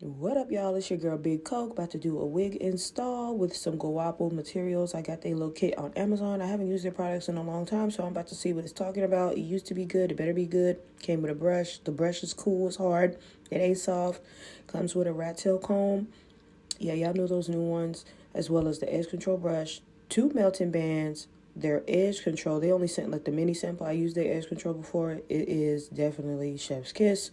What up, y'all? It's your girl Big Coke, about to do a wig install with some guapo materials. I got their little kit on Amazon. I haven't used their products in a long time, so I'm about to see what it's talking about. It used to be good. It better be good. Came with a brush. The brush is cool. It's hard. It ain't soft. Comes with a rat tail comb. Yeah, y'all know those new ones. As well as the edge control brush. 2 melting bands. Their edge control. They only sent like the mini sample. I used their edge control before. It is definitely Chef's Kiss.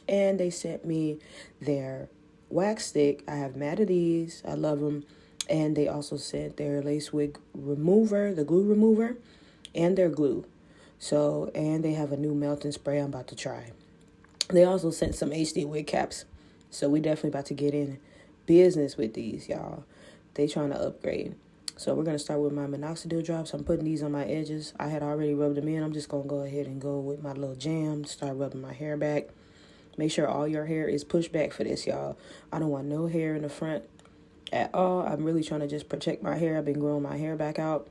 And they sent me their wax stick. I have mad of these. I love them. And they also sent their lace wig remover, the glue remover, and their glue. So, and they have a new melting spray I'm about to try. They also sent some HD wig caps. So we definitely about to get in business with these, y'all. They trying to upgrade. So we're going to start with my minoxidil drops. I'm putting these on my edges. I had already rubbed them in. I'm just going to go ahead and go with my little jam. Start rubbing my hair back. Make sure all your hair is pushed back for this, y'all. I don't want no hair in the front at all. I'm really trying to just protect my hair. I've been growing my hair back out.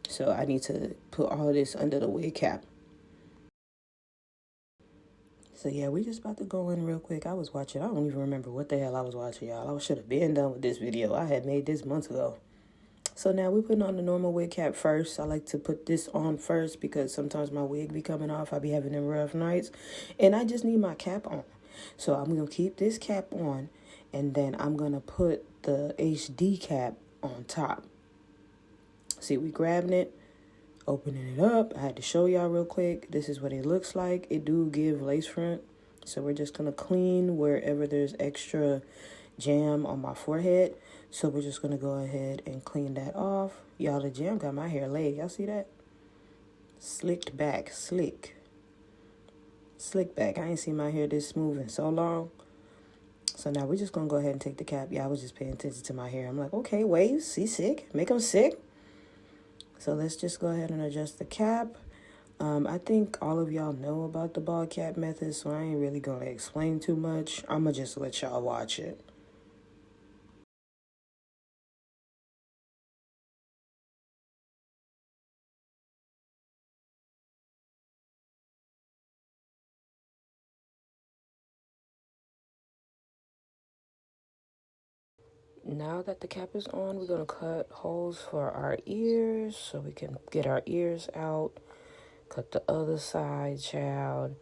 So I need to put all of this under the wig cap. So yeah, we just about to go in real quick. I was watching. I don't even remember what the hell I was watching, y'all. I should have been done with this video. I had made this months ago. So now we're putting on the normal wig cap first. I like to put this on first because sometimes my wig be coming off. I be having them rough nights. And I just need my cap on. So I'm going to keep this cap on. And then I'm going to put the HD cap on top. See, we grabbing it. Opening it up. I had to show y'all real quick. This is what it looks like. It do give lace front. So we're just going to clean wherever there's extra jam on my forehead. So we're just going to go ahead and clean that off. Y'all, the jam got my hair laid. Y'all see that? Slicked back. Slick back. I ain't seen my hair this smooth in so long. So now we're just going to go ahead and take the cap. Yeah, I was just paying attention to my hair. I'm like, okay, waves. See, sick. Make them sick. So let's just go ahead and adjust the cap. I think all of y'all know about the bald cap method, so I ain't really going to explain too much. I'm going to just let y'all watch it. Now that the cap is on, we're going to cut holes for our ears so we can get our ears out. Cut the other side, child.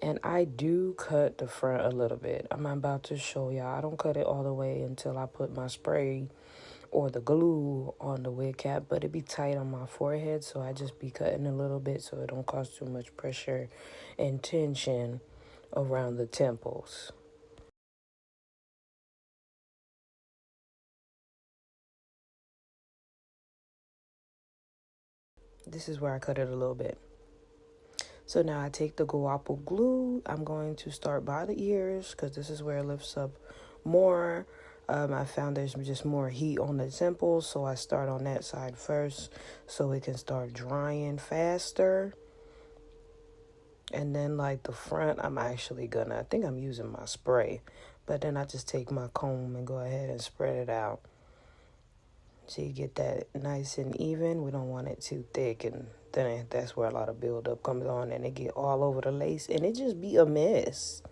And I do cut the front a little bit. I'm about to show y'all. I don't cut it all the way until I put my spray or the glue on the wig cap, but it be tight on my forehead, so I just be cutting a little bit so it don't cause too much pressure and tension around the temples. This is where I cut it a little bit. So now I take the guapo glue. I'm going to start by the ears because this is where it lifts up more. I found there's just more heat on the temples, so I start on that side first so it can start drying faster. And then like the front, I think I'm using my spray, but then I just take my comb and go ahead and spread it out. So you get that nice and even. We don't want it too thick, and then that's where a lot of buildup comes on, and it get all over the lace, and it just be a mess.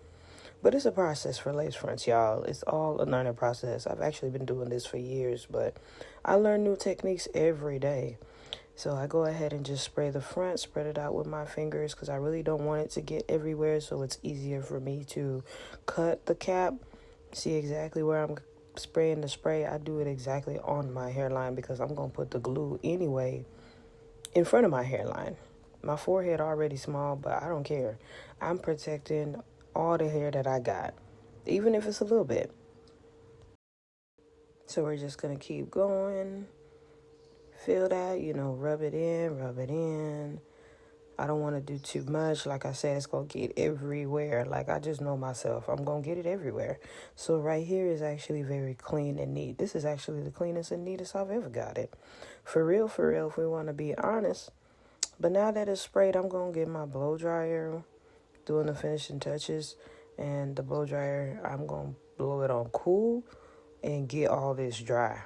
But it's a process for lace fronts, y'all. It's all a learning process. I've actually been doing this for years, but I learn new techniques every day. So I go ahead and just spray the front, spread it out with my fingers because I really don't want it to get everywhere, so it's easier for me to cut the cap. See exactly where I'm spraying the spray. I do it exactly on my hairline because I'm going to put the glue anyway in front of my hairline. My forehead already small, but I don't care. I'm protecting all the hair that I got, even if it's a little bit. So we're just going to keep going. Feel that, rub it in. I don't want to do too much. Like I said, it's going to get everywhere. Like, I just know myself. I'm going to get it everywhere. So right here is actually very clean and neat. This is actually the cleanest and neatest I've ever got it. For real, if we want to be honest. But now that it's sprayed, I'm going to get my blow dryer, doing the finishing touches. And the blow dryer, I'm going to blow it on cool and get all this dry.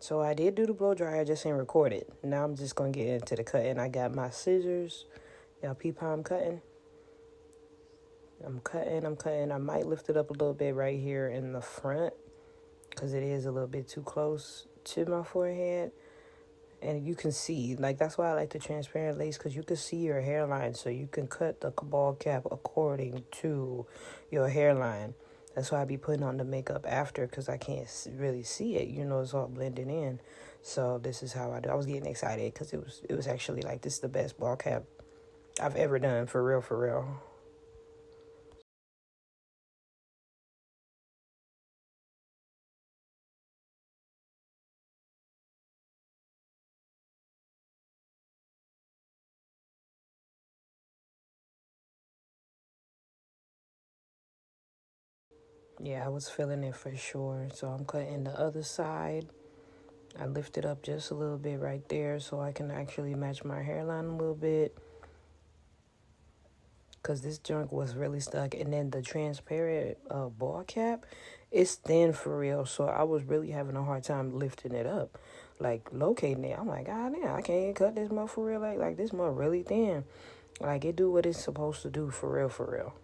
So I did do the blow dryer, I just ain't record it. Now I'm just going to get into the cutting. I got my scissors. Y'all peep how I'm cutting? I'm cutting. I might lift it up a little bit right here in the front because it is a little bit too close to my forehead. And you can see, like, that's why I like the transparent lace, because you can see your hairline, so you can cut the ball cap according to your hairline. That's why I be putting on the makeup after, because I can't really see it. You know, it's all blending in. So this is how I do. I was getting excited because it was actually like, this is the best ball cap I've ever done, for real, for real. Yeah, I was feeling it for sure. So I'm cutting the other side. I lift it up just a little bit right there so I can actually match my hairline a little bit, because this junk was really stuck. And then the transparent ball cap, it's thin for real. So I was really having a hard time lifting it up, like locating it. I'm like, God damn, I can't cut this mug for real. Like this mug really thin. Like, it do what it's supposed to do for real, for real.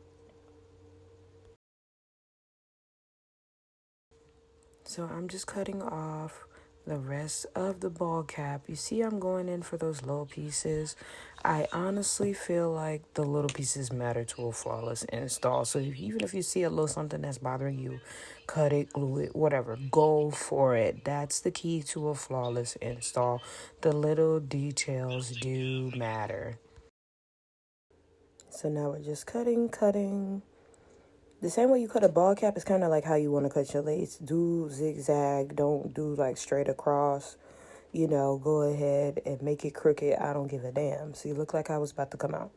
So I'm just cutting off the rest of the ball cap. You see, I'm going in for those low pieces. I honestly feel like the little pieces matter to a flawless install. So even if you see a little something that's bothering you, cut it, glue it, whatever. Go for it. That's the key to a flawless install. The little details do matter. So now we're just cutting. The same way you cut a ball cap is kind of like how you want to cut your lace. Do zigzag. Don't do like straight across. You know, go ahead and make it crooked. I don't give a damn. See, look like I was about to come out.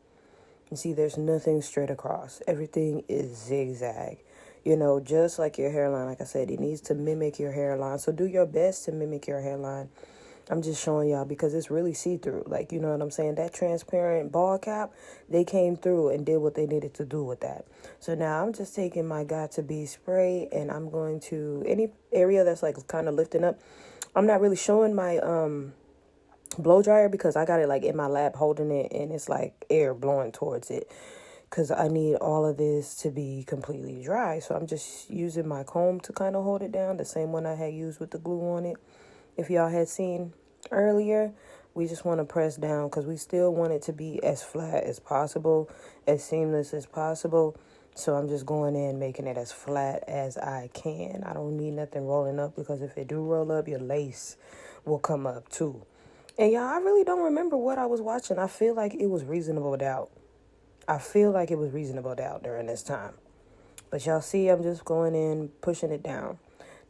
You see, there's nothing straight across. Everything is zigzag. You know, just like your hairline. Like I said, it needs to mimic your hairline. So do your best to mimic your hairline. I'm just showing y'all because it's really see-through. Like, you know what I'm saying? That transparent ball cap, they came through and did what they needed to do with that. So now I'm just taking my Got2b spray, and I'm going to any area that's like kind of lifting up. I'm not really showing my blow dryer because I got it like in my lap holding it, and it's like air blowing towards it because I need all of this to be completely dry. So I'm just using my comb to kind of hold it down, the same one I had used with the glue on it. If y'all had seen earlier, we just want to press down because we still want it to be as flat as possible, as seamless as possible. So I'm just going in, making it as flat as I can. I don't need nothing rolling up, because if it do roll up, your lace will come up too. And y'all, I really don't remember what I was watching. I feel like it was Reasonable Doubt. During this time. But y'all see, I'm just going in, pushing it down.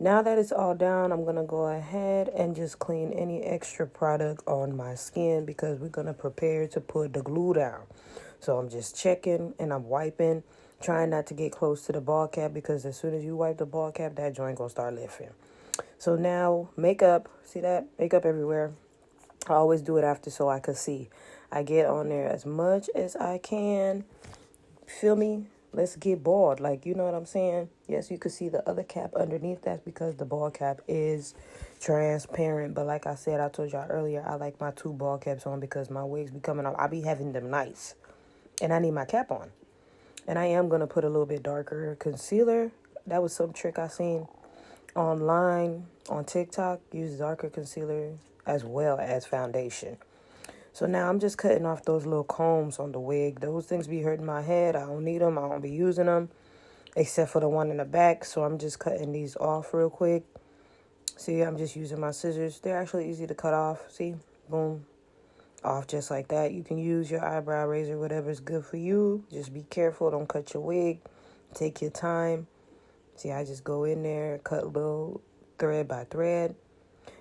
Now that it's all down, I'm going to go ahead and just clean any extra product on my skin, because we're going to prepare to put the glue down. So I'm just checking and I'm wiping, trying not to get close to the ball cap, because as soon as you wipe the ball cap, that joint going to start lifting. So now makeup, see that? Makeup everywhere. I always do it after so I could see. I get on there as much as I can. Feel me? Let's get bald. Like, you know what I'm saying? Yes, you could see the other cap underneath. That's because the ball cap is transparent. But like I said, I told y'all earlier, I like my 2 ball caps on because my wigs be coming off. I be having them nice. And I need my cap on. And I am going to put a little bit darker concealer. That was some trick I seen online on TikTok. Use darker concealer as well as foundation. So now I'm just cutting off those little combs on the wig. Those things be hurting my head. I don't need them. I don't be using them, except for the one in the back. So I'm just cutting these off real quick. See, I'm just using my scissors. They're actually easy to cut off. See, boom, off just like that. You can use your eyebrow razor, whatever is good for you. Just be careful. Don't cut your wig. Take your time. See, I just go in there, cut little thread by thread.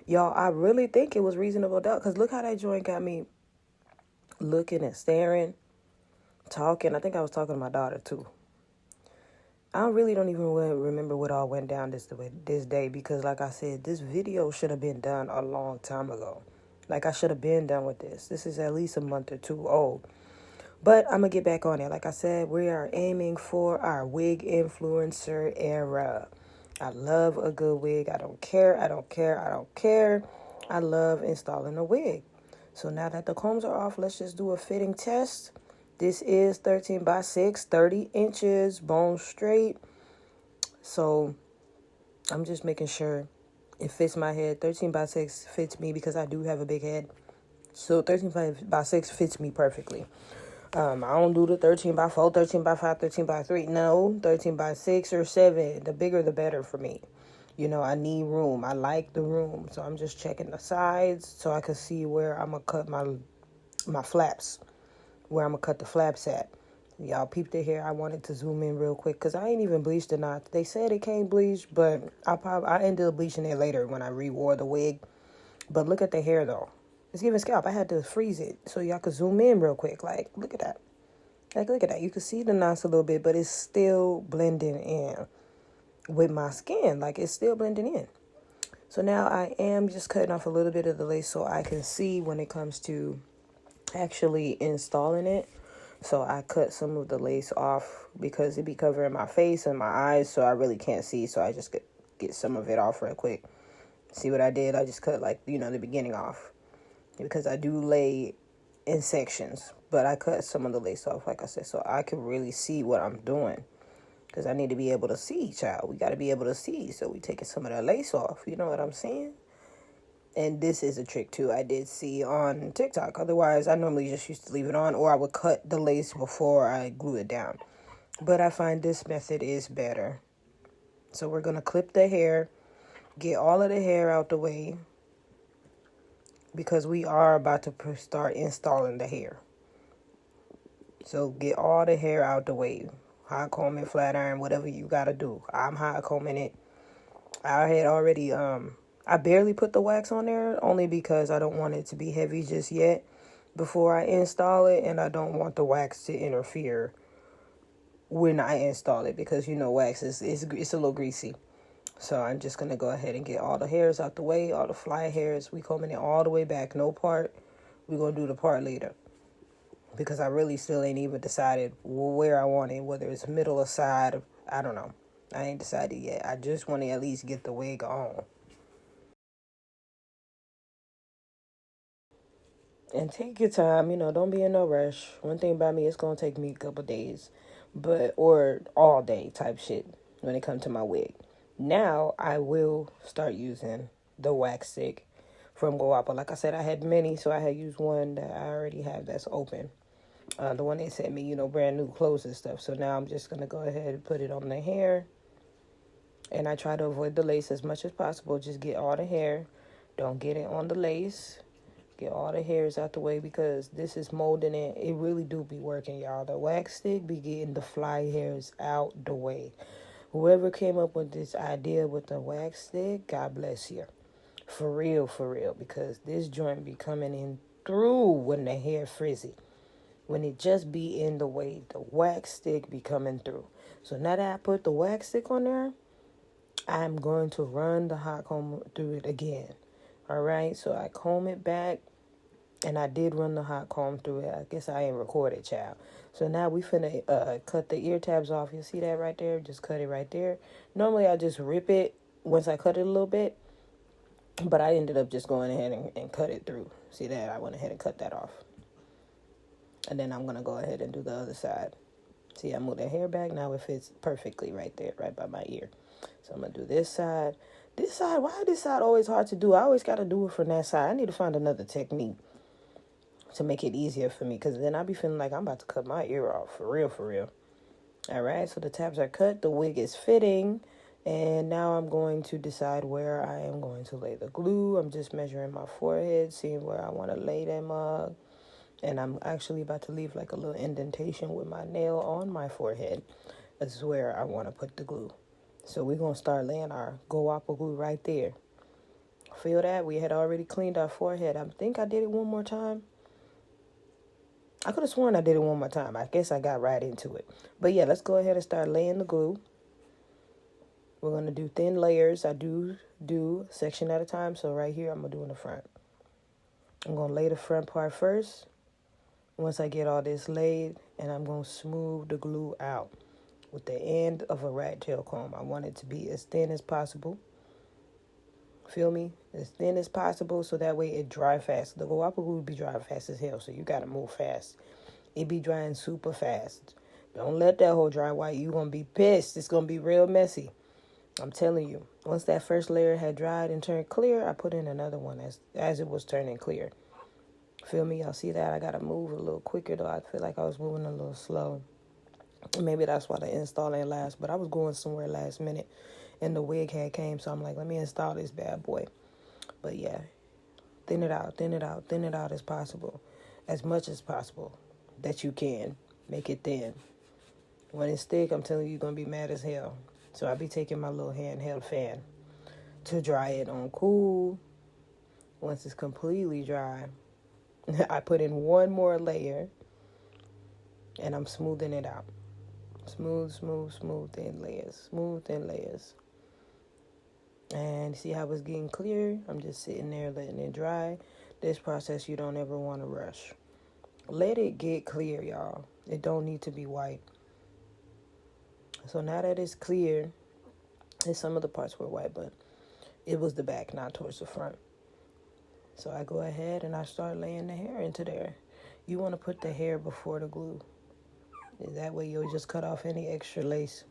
Y'all, I really think it was Reasonable Doubt, because look how that joint got me looking and staring, talking. I think I was talking to my daughter too. I really don't even remember what all went down this day, because like I said, this video should have been done a long time ago. Like, I should have been done with this. This is at least a month or 2 old. But I'm going to get back on it. Like I said, we are aiming for our wig influencer era. I love a good wig. I don't care. I love installing a wig. So now that the combs are off, let's just do a fitting test. This is 13 by 6, 30 inches, bone straight. So I'm just making sure it fits my head. 13 by 6 fits me because I do have a big head. So 13 by 6 fits me perfectly. I don't do the 13 by 4, 13 by 5, 13 by 3. No, 13 by 6 or 7. The bigger the better for me. You know, I need room. I like the room. So I'm just checking the sides so I can see where I'm going to cut my flaps. Where I'm going to cut the flaps at. Y'all peeped it here. I wanted to zoom in real quick because I ain't even bleached the knots. They said it can't bleach, but I ended up bleaching it later when I re-wore the wig. But look at the hair, though. It's giving scalp. I had to freeze it so y'all could zoom in real quick. Like, look at that. Look at that. You can see the knots a little bit, but it's still blending in with my skin. Like, it's still blending in. So now I am just cutting off a little bit of the lace so I can see when it comes to actually installing it. So I cut some of the lace off because it be covering my face and my eyes, so I really can't see. So I just get some of it off real quick. See what I did? I just cut, like, the beginning off. Because I do lay in sections, but I cut some of the lace off, like I said, so I can really see what I'm doing. Because I need to be able to see, child. We got to be able to see, so we taking some of that lace off. You know what I'm saying? And this is a trick, too, I did see on TikTok. Otherwise, I normally just used to leave it on, or I would cut the lace before I glue it down. But I find this method is better. So we're going to clip the hair, get all of the hair out the way, because we are about to start installing the hair. So get all the hair out the way. Hot comb it, flat iron, whatever you gotta do. I'm hot combing it. I had already, I barely put the wax on there only because I don't want it to be heavy just yet before I install it, and I don't want the wax to interfere when I install it because wax is it's a little greasy. So I'm just going to go ahead and get all the hairs out the way, all the fly hairs. We combing it all the way back, no part. We're going to do the part later. Because I really still ain't even decided where I want it, whether it's middle or side. I don't know. I ain't decided yet. I just want to at least get the wig on. And take your time, don't be in no rush. One thing about me, it's going to take me a couple days. Or all day type shit when it comes to my wig. Now I will start using the wax stick from Guapa. Like I said, I had many, so I had used one that I already have that's open. The one they sent me, brand new clothes and stuff. So now I'm just going to go ahead and put it on the hair. And I try to avoid the lace as much as possible. Just get all the hair. Don't get it on the lace. Get all the hairs out the way because this is molding it. It really do be working, y'all. The wax stick be getting the fly hairs out the way. Whoever came up with this idea with the wax stick, God bless you. For real, because this joint be coming in through when the hair frizzy. When it just be in the way, the wax stick be coming through. So now that I put the wax stick on there, I'm going to run the hot comb through it again. All right, so I comb it back, and I did run the hot comb through it. I guess I ain't recorded, child. So now we finna cut the ear tabs off. You see that right there? Just cut it right there. Normally I just rip it once I cut it a little bit. But I ended up just going ahead and cut it through. See that? I went ahead and cut that off. And then I'm going to go ahead and do the other side. See, I moved the hair back. Now it fits perfectly right there, right by my ear. So I'm going to do this side. This side, why is this side always hard to do? I always got to do it from that side. I need to find another technique to make it easier for me, because then I be feeling like I'm about to cut my ear off, for real. All right, so the tabs are cut, the wig is fitting, and now I'm going to decide where I am going to lay the glue. I'm just measuring my forehead, seeing where I want to lay that mug, and I'm actually about to leave like a little indentation with my nail on my forehead. That's where I want to put the glue. So we're going to start laying our Go Apple glue right there. Feel that? We had already cleaned our forehead. I think I did it one more time. I could have sworn I did it one more time. I guess I got right into it. But yeah, let's go ahead and start laying the glue. We're going to do thin layers. I do section at a time. So right here, I'm going to do in the front. I'm going to lay the front part first. Once I get all this laid, and I'm going to smooth the glue out. with the end of a rat tail comb. I want it to be as thin as possible. Feel me? As thin as possible so that way it dry fast. The guapo glue be drying fast as hell, so you gotta move fast. It be drying super fast. Don't let that whole dry white. You gonna be pissed. It's gonna be real messy. I'm telling you. Once that first layer had dried and turned clear, I put in another one as it was turning clear. Feel me? Y'all see that? I gotta move a little quicker though. I feel like I was moving a little slow. Maybe that's why the install ain't last, but I was going somewhere last minute and the wig had came, so I'm like, let me install this bad boy. But yeah, thin it out as possible. As much as possible that you can. Make it thin. When it's thick, I'm telling you, you're going to be mad as hell. So I be taking my little handheld fan to dry it on cool. Once it's completely dry, I put in one more layer and I'm smoothing it out. Smooth, thin layers. Smooth, thin layers. And see how it's getting clear? I'm just sitting there letting it dry. This process you don't ever want to rush. Let it get clear, y'all. It don't need to be white. So now that it's clear, and some of the parts were white, but it was the back, not towards the front. So I go ahead and I start laying the hair into there. You want to put the hair before the glue. That way you'll just cut off any extra lace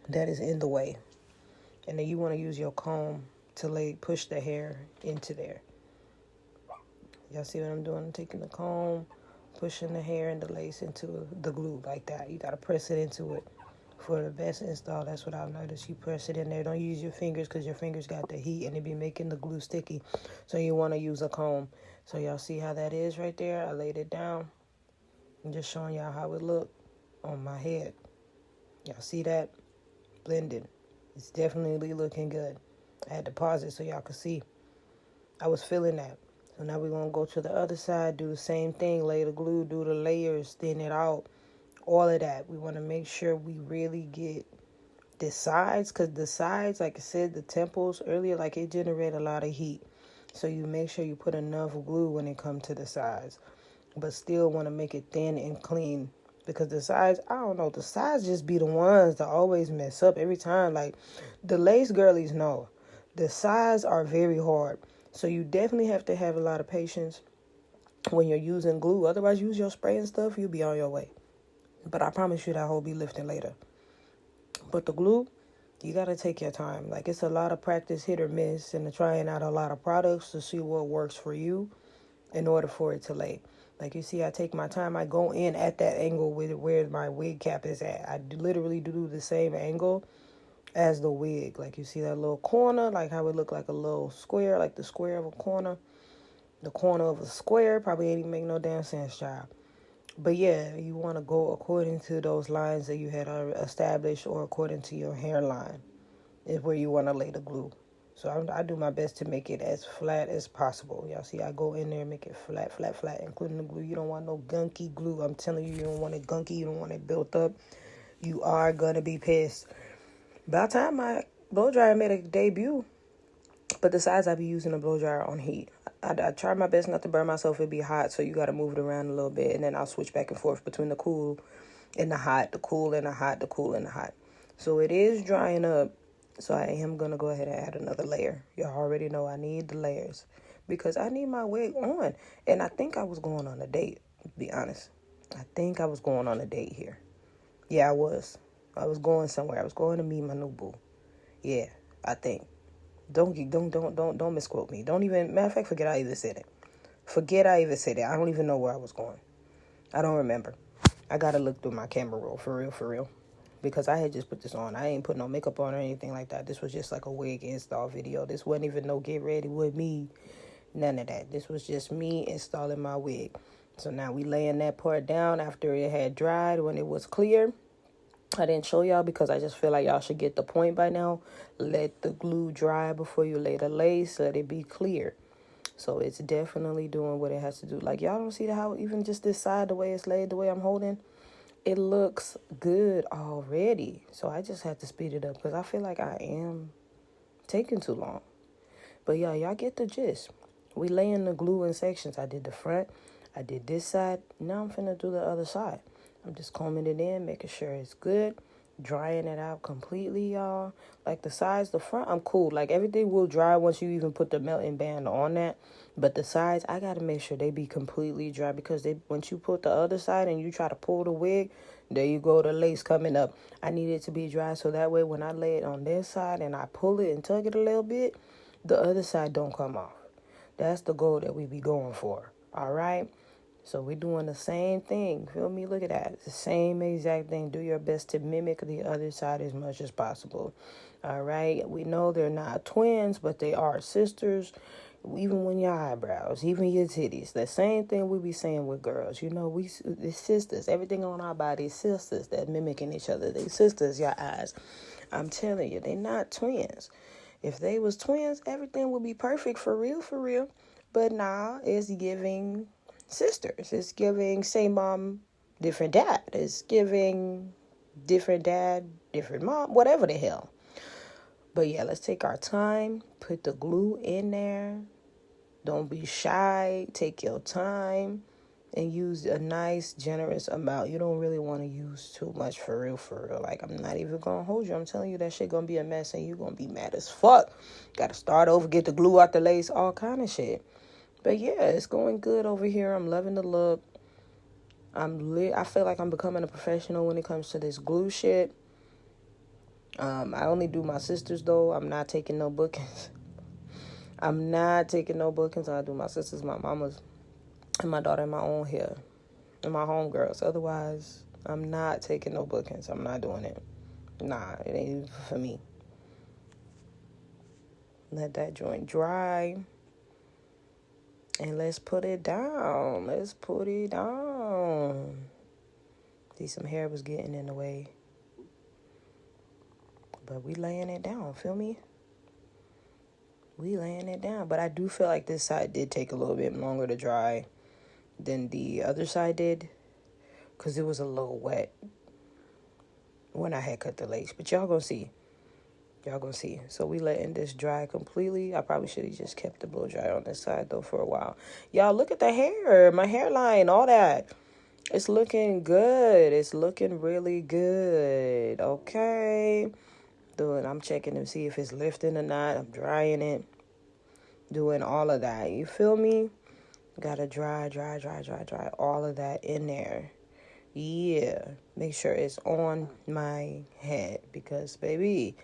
that is in the way. And then you want to use your comb to push the hair into there. Y'all see what I'm doing? I'm taking the comb, pushing the hair and the lace into the glue like that. You got to press it into it. For the best install, that's what I've noticed. You press it in there. Don't use your fingers because your fingers got the heat and it be making the glue sticky. So you want to use a comb. So y'all see how that is right there? I laid it down. I'm just showing y'all how it look on my head. Y'all see that? Blended. It's definitely looking good. I had to pause it so y'all could see. I was feeling that. So now we're going to go to the other side, do the same thing, lay the glue, do the layers, thin it out. All of that. We want to make sure we really get the sides, because the sides, like I said, the temples earlier, like it generate a lot of heat. So you make sure you put enough glue when it comes to the sides, but still want to make it thin and clean, because the sides, I don't know, the sides just be the ones that always mess up every time. Like the lace girlies know the sides are very hard. So you definitely have to have a lot of patience when you're using glue. Otherwise, use your spray and stuff, you'll be on your way. But I promise you that whole be lifting later. But the glue, you got to take your time. Like, it's a lot of practice, hit or miss, and trying out a lot of products to see what works for you in order for it to lay. Like, you see, I take my time. I go in at that angle with where my wig cap is at. I literally do the same angle as the wig. Like, you see that little corner, like how it look like a little square, like the square of a corner. The corner of a square probably ain't even make no damn sense, child. But yeah, you want to go according to those lines that you had established, or according to your hairline is where you want to lay the glue. So I do my best to make it as flat as possible. Y'all see, I go in there and make it flat, including the glue. You don't want no gunky glue. I'm telling you, you don't want it gunky. You don't want it built up. You are going to be pissed. By the time my blow dryer made a debut, but the sides I be using a blow dryer on heat. I try my best not to burn myself. It'd be hot, so you got to move it around a little bit, and then I'll switch back and forth between the cool and the hot, the cool and the hot, the cool and the hot. So it is drying up, so I am going to go ahead and add another layer. Y'all already know I need the layers because I need my wig on, and I think I was going on a date, to be honest. I think I was going on a date here. Yeah, I was. I was going somewhere. I was going to meet my new boo. Yeah, I think. Don't misquote me. Don't even, matter of fact, forget I even said it. I don't even know where I was going. I don't remember. I gotta look through my camera roll, for real. Because I had just put this on. I ain't put no makeup on or anything like that. This was just like a wig install video. This wasn't even no get ready with me. None of that. This was just me installing my wig. So now we laying that part down after it had dried, when it was clear. I didn't show y'all because I just feel like y'all should get the point by now. Let the glue dry before you lay the lace. Let it be clear. So it's definitely doing what it has to do. Like, y'all don't see how even just this side, the way it's laid, the way I'm holding, it looks good already. So I just had to speed it up because I feel like I am taking too long. But yeah, y'all get the gist. We laying the glue in sections. I did the front. I did this side. Now I'm finna do the other side. I'm just combing it in, making sure it's good. Drying it out completely, y'all. Like the sides, the front, I'm cool. Like everything will dry once you even put the melting band on that. But the sides, I gotta make sure they be completely dry, because once you put the other side and you try to pull the wig, there you go, the lace coming up. I need it to be dry so that way when I lay it on this side and I pull it and tug it a little bit, the other side don't come off. That's the goal that we be going for. All right. So we're doing the same thing. Feel me? Look at that. It's the same exact thing. Do your best to mimic the other side as much as possible. All right? We know they're not twins, but they are sisters. Even when your eyebrows, even your titties. The same thing we be saying with girls. You know, it's sisters. Everything on our body is sisters that mimicking each other. They sisters, your eyes. I'm telling you, they're not twins. If they was twins, everything would be perfect for real, for real. But nah, it's giving sisters. It's giving same mom, different dad. It's giving different dad, different mom, whatever the hell. But yeah, let's take our time. Put the glue in there. Don't be shy. Take your time and use a nice, generous amount. You don't really want to use too much for real, for real. Like, I'm not even going to hold you. I'm telling you, that shit going to be a mess and you going to be mad as fuck. Got to start over, get the glue out the lace, all kind of shit. But yeah, it's going good over here. I'm loving the look. I feel like I'm becoming a professional when it comes to this glue shit. I only do my sisters, though. I'm not taking no bookings. I do my sisters, my mamas, and my daughter in my own hair. And my homegirls. Otherwise, I'm not taking no bookings. I'm not doing it. Nah, it ain't even for me. Let that joint dry. And let's put it down. See, some hair was getting in the way. But we laying it down, feel me? We laying it down. But I do feel like this side did take a little bit longer to dry than the other side did, because it was a little wet when I had cut the lace. But y'all gonna see. So we letting this dry completely. I probably should have just kept the blow dry on this side, though, for a while. Y'all, look at the hair. My hairline, all that. It's looking good. It's looking really good. Okay. I'm checking to see if it's lifting or not. I'm drying it. Doing all of that. You feel me? Gotta dry all of that in there. Yeah. Make sure it's on my head, because, baby,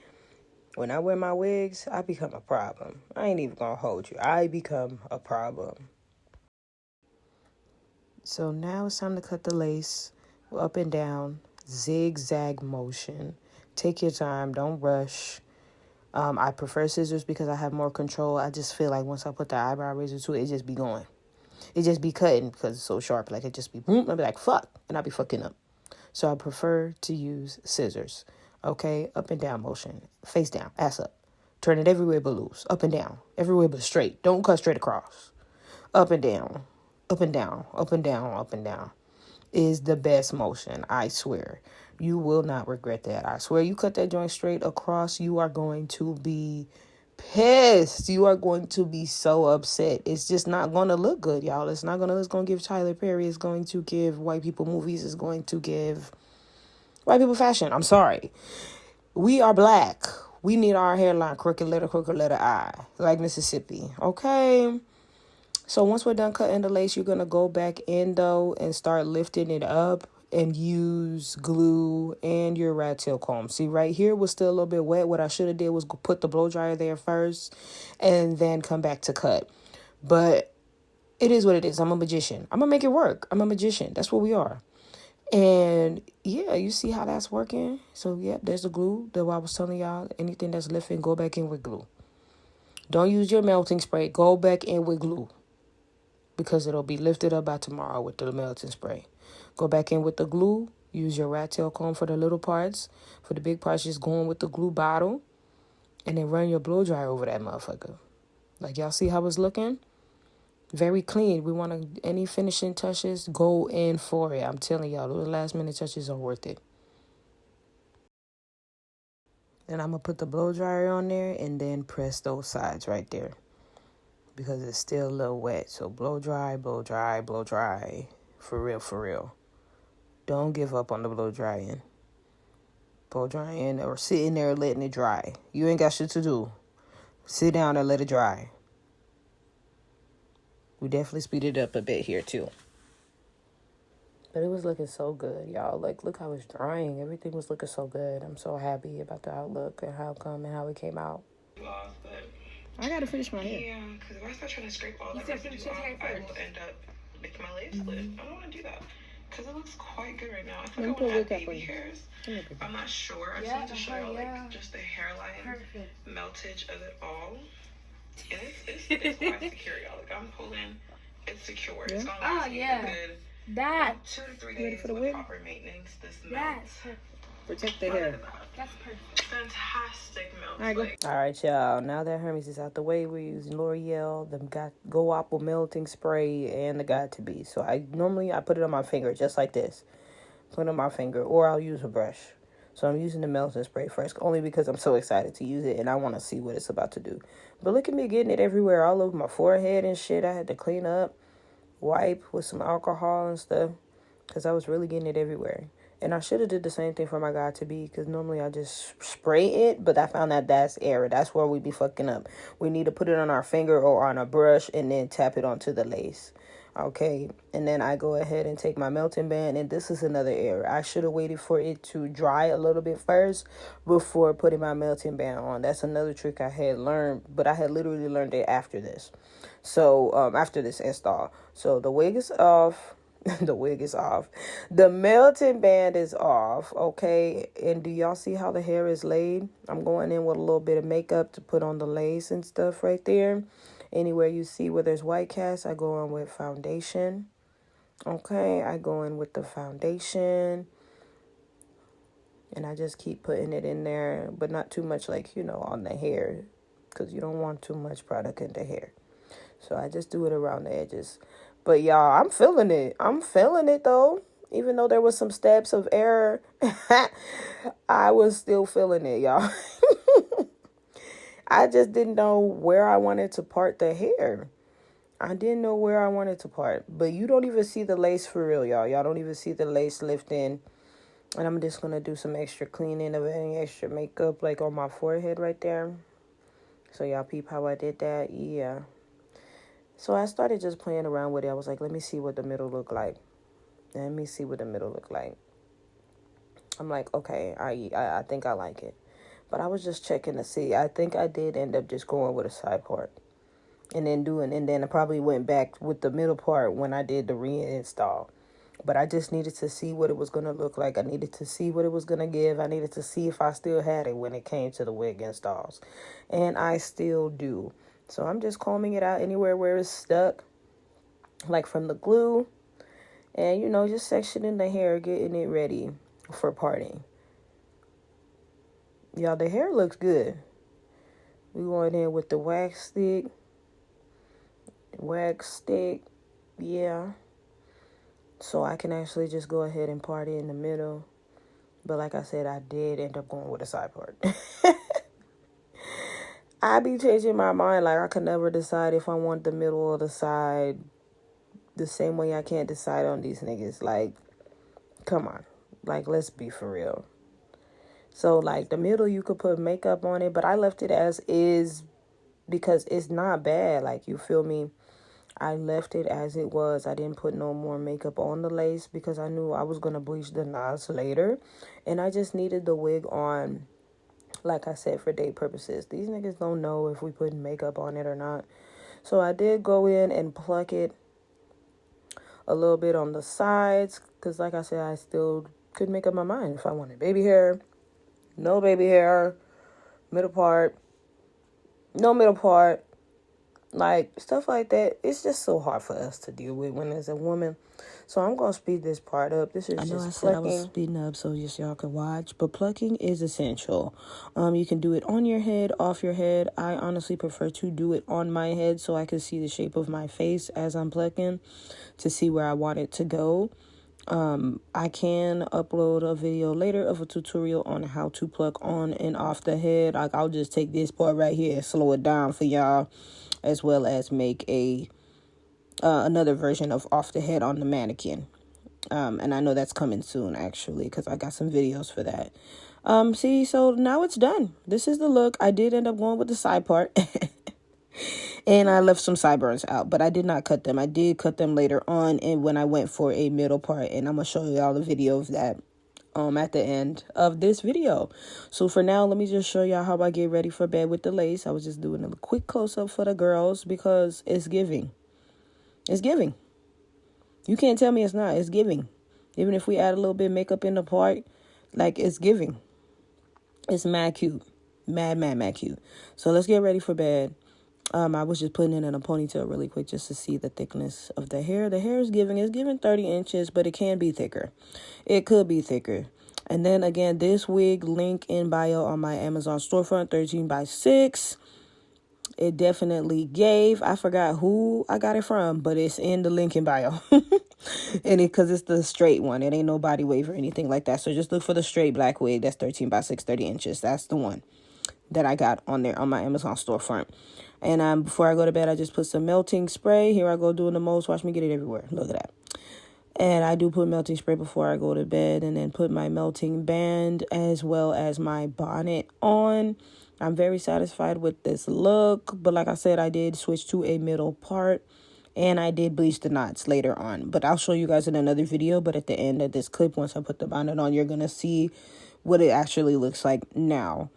when I wear my wigs, I become a problem. I ain't even gonna hold you. I become a problem. So now it's time to cut the lace up and down, zigzag motion. Take your time. Don't rush. I prefer scissors because I have more control. I just feel like once I put the eyebrow razor to it, it just be going. It just be cutting because it's so sharp. Like, it just be boom. I'll be like, fuck. And I'll be fucking up. So I prefer to use scissors. Okay? Up and down motion. Face down. Ass up. Turn it everywhere but loose. Up and down. Everywhere but straight. Don't cut straight across. Up and down. Up and down. Up and down. Up and down. Is the best motion. I swear. You will not regret that. I swear, you cut that joint straight across, you are going to be pissed. You are going to be so upset. It's just not going to look good, y'all. It's going to give Tyler Perry. It's going to give white people movies. It's going to give white people fashion. I'm sorry. We are black. We need our hairline crooked letter I, like Mississippi. Okay? So once we're done cutting the lace, you're going to go back in, though, and start lifting it up and use glue and your rat tail comb. See, right here was still a little bit wet. What I should have did was put the blow dryer there first and then come back to cut. But it is what it is. I'm a magician. I'm going to make it work. I'm a magician. That's what we are. And yeah, you see how that's working? So yeah, there's the glue that I was telling y'all. Anything that's lifting, go back in with glue. Don't use your melting spray. Go back in with glue, because it'll be lifted up by tomorrow with the melting spray. Go back in with the glue. Use your rat tail comb for the little parts. For the big parts, just go in with the glue bottle. And then run your blow dryer over that motherfucker. Like, y'all see how it's looking? Very clean. We want any finishing touches, go in for it. I'm telling y'all, those last minute touches are worth it. And I'm going to put the blow dryer on there and then press those sides right there, because it's still a little wet. So blow dry. For real. Don't give up on the blow drying. Blow drying or sitting there letting it dry. You ain't got shit to do. Sit down and let it dry. We definitely speeded up a bit here too. But it was looking so good, y'all. Like, look how it's drying. Everything was looking so good. I'm so happy about the outlook and how it came out. I gotta finish my hair. Yeah, because if I start trying to scrape all that residue off, I will end up making my legs split. I don't want to do that. Because it looks quite good right now. I feel like I want to have baby hairs. I'm not sure. I just want to show y'all, like, just the hairline meltage of it all. And it's quite secure, y'all. Like, I'm pulling. It's secure. It's going to last me a good... That 2 to 3 days for the with proper maintenance. This melts. Protect the hair. That's perfect. Fantastic melt. All right, y'all. Now that Hermes is out the way, we're using L'Oreal, the Go Apple melting spray, and the Got to Be. So I put it on my finger just like this. Put it on my finger, or I'll use a brush. So I'm using the melting spray first, only because I'm so excited to use it and I want to see what it's about to do. But look at me getting it everywhere, all over my forehead and shit. I had to clean up. Wipe with some alcohol and stuff because I was really getting it everywhere. And I should have did the same thing for my Got to Be because normally I just spray it, but I found that that's error. That's where we be fucking up. We need to put it on our finger or on a brush and then tap it onto the lace. Okay, and then I go ahead and take my melting band, and this is another error. I should have waited for it to dry a little bit first before putting my melting band on. That's another trick I had learned, but I had literally learned it after this. So, after this install. So, the wig is off. The wig is off. The melting band is off, okay? And do y'all see how the hair is laid? I'm going in with a little bit of makeup to put on the lace and stuff right there. Anywhere you see where there's white cast, I go on with foundation. Okay, I go in with the foundation. And I just keep putting it in there, but not too much, like, on the hair. Because you don't want too much product in the hair. So I just do it around the edges. But y'all, I'm feeling it. I'm feeling it though. Even though there was some steps of error, I was still feeling it, y'all. I just didn't know where I wanted to part the hair. I didn't know where I wanted to part. But you don't even see the lace for real, y'all. Y'all don't even see the lace lifting. And I'm just going to do some extra cleaning of any extra makeup, like on my forehead right there. So y'all peep how I did that? Yeah. So I started just playing around with it. I was like, let me see what the middle look like. Let me see what the middle look like. I'm like, okay, I think I like it. But I was just checking to see. I think I did end up just going with a side part. And then I probably went back with the middle part when I did the reinstall. But I just needed to see what it was going to look like. I needed to see what it was going to give. I needed to see if I still had it when it came to the wig installs. And I still do. So I'm just combing it out anywhere where it's stuck, like from the glue, and, just sectioning the hair, getting it ready for parting. Y'all, the hair looks good. We going in with the wax stick, yeah. So I can actually just go ahead and part it in the middle. But like I said, I did end up going with a side part. I be changing my mind. Like, I could never decide if I want the middle or the side. The same way I can't decide on these niggas. Like, come on. Like, let's be for real. So, like, the middle, you could put makeup on it. But I left it as is because it's not bad. Like, you feel me? I left it as it was. I didn't put no more makeup on the lace because I knew I was going to bleach the knots later. And I just needed the wig on, like I said, for date purposes. These niggas don't know if we put makeup on it or not. So I did go in and pluck it a little bit on the sides. Because like I said, I still could make up my mind if I wanted baby hair, no baby hair, middle part, no middle part. Like, stuff like that. It's just so hard for us to deal with when there's a woman. So I'm going to speed this part up. This is just plucking. I know I said I was speeding up so just y'all can watch. But plucking is essential. You can do it on your head, off your head. I honestly prefer to do it on my head so I can see the shape of my face as I'm plucking to see where I want it to go. I can upload a video later of a tutorial on how to pluck on and off the head. Like, I'll just take this part right here and slow it down for y'all, as well as make another version of off the head on the mannequin. And I know that's coming soon, actually, because I got some videos for that. See, so now it's done. This is the look. I did end up going with the side part. And I left some sideburns out, but I did not cut them. I did cut them later on, and when I went for a middle part, and I'm going to show y'all the video of that at the end of this video. So for now, let me just show y'all how I get ready for bed with the lace. I was just doing a quick close-up for the girls because it's giving. It's giving. You can't tell me it's not. It's giving. Even if we add a little bit of makeup in the part, like, it's giving. It's mad cute. Mad cute. So let's get ready for bed. I was just putting it in a ponytail really quick just to see the thickness of the hair. The hair is giving 30 inches, but it can be thicker. It could be thicker. And then again, this wig, link in bio on my Amazon storefront, 13x6. It definitely gave. I forgot who I got it from, but it's in the link in bio. And because it's the straight one. It ain't no body wave or anything like that. So just look for the straight black wig. That's 13x6, 30 inches. That's the one that I got on there on my Amazon storefront. And before I go to bed, I just put some melting spray. Here I go doing the most. Watch me get it everywhere. Look at that. And I do put melting spray before I go to bed, and then put my melting band as well as my bonnet on. I'm very satisfied with this look. But like I said, I did switch to a middle part, and I did bleach the knots later on. But I'll show you guys in another video. But at the end of this clip, once I put the bonnet on, you're going to see what it actually looks like now.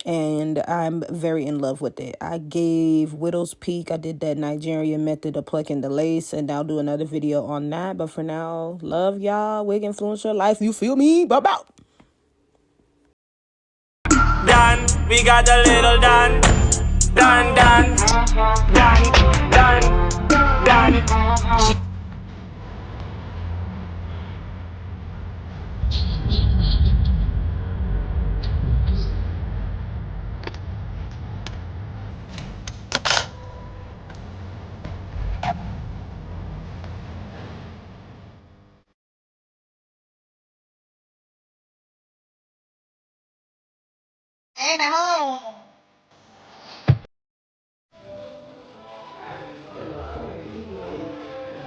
And I'm very in love with it. I gave Widow's Peak. I did that Nigerian method of plucking the lace, and I'll do another video on that. But for now, love y'all. Wig influencer life. You feel me? Bye-bye. Done. We got a little done. Done. Hey, no.